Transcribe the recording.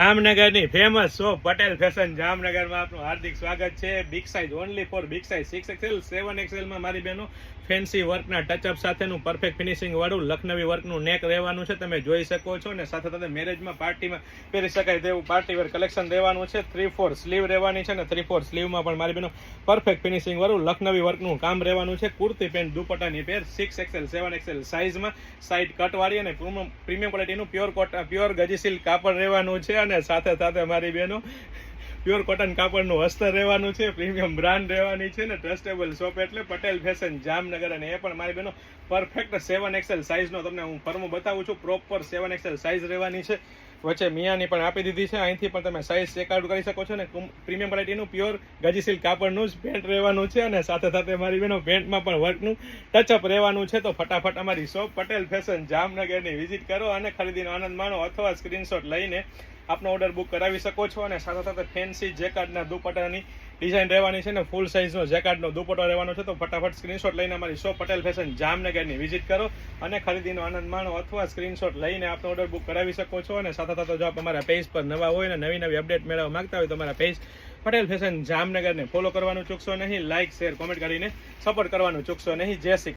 જામનગરની famous shop Patel fashion જામનગરમાં આપનું હાર્દિક સ્વાગત છે. Big size only for big size 6XL 7XL માં મારી બહેનો ફેન્સી વર્કના ટચઅપ સાથેનું પરફેક્ટ ફિનિશિંગ વાળું લખનવી વર્કનું નેક રહેવાનું છે. તમે જોઈ શકો છો ને સાથે સાથે મેરેજમાં પાર્ટીમાં પહેરી શકાય તેવું પાર્ટીવેર કલેક્શન રહેવાનું છે. 3/4 સ્લીવ રહેવાની છે ને 3/4 સ્લીવમાં પણ મારી બહેનો પરફેક્ટ ફિનિશિંગ વાળું લખનવી વર્કનું કામ રહેવાનું છે. કુર્તી પેન્ટ દુપટ્ટાની પેર 6XL 7XL સાઇઝમાં સાઇડ કટવાળી અને પ્રીમિયમ ક્વોલિટીનું પ્યોર ગજી સિલ્ક કાપડ રહેવાનું છે અને સાથે સાથે મારી બહેનો પ્યોર કોટન કાપડનું અસ્તર રહેવાનું છે. પ્રીમિયમ બ્રાન્ડ રહેવાની છે ને ટ્રસ્ટેબલ શોપ એટલે પટેલ ફેશન જામનગર. અને એ પણ મારી બહેનો પરફેક્ટ 7XL સાઇઝનો તમને હું ફરમો બતાવું છું. પ્રોપર 7XL સાઇઝ રહેવાની છે. વચ્ચે મિયાની પણ આપી દીધી છે. અહીંથી પણ તમે સાઇઝ ચેકઆઉટ કરી શકો છો ને પ્રીમિયમ ક્વોલિટીનું પ્યોર ગજી સિલ્ક કાપડનું જ પેન્ટ રહેવાનું છે અને સાથે સાથે મારી બહેનો પેન્ટમાં પણ વર્કનું ટચઅપ રહેવાનું છે. તો ફટાફટ અમારી શોપ પટેલ ફેશન જામનગરની વિઝિટ કરો અને ખરીદીનો આનંદ માણો અથવા સ્ક્રીનશોટ લઈને આપનો ઓર્ડર બુક કરાવી શકો છો. અને સાથે સાથે ફેન્સી જેકાર્ડના દુપટ્ટાની ડિઝાઇન રહેવાની છે ને ફૂલ સાઇઝનો જેકાર્ડનો દુપટ્ટો રહેવાનો છે. તો ફટાફટ સ્ક્રીનશોટ લઈને અમારી શોપ પટેલ ફેશન જામનગરની વિઝિટ કરો અને ખરીદીનો આનંદ માણો અથવા સ્ક્રીનશોટ લઈને આપનો ઓર્ડર બુક કરાવી શકો છો. અને સાથે સાથે જો આપ અમારા પેજ પર નવા હોય ને નવી અપડેટ મેળવવા માંગતા હોય તો અમારા પેજ પટેલ ફેશન જામનગરને ફોલો કરવાનું ચૂકશો નહીં. લાઇક શેર કોમેન્ટ કરીને સપોર્ટ કરવાનું ચૂકશો નહીં. જય શ્રી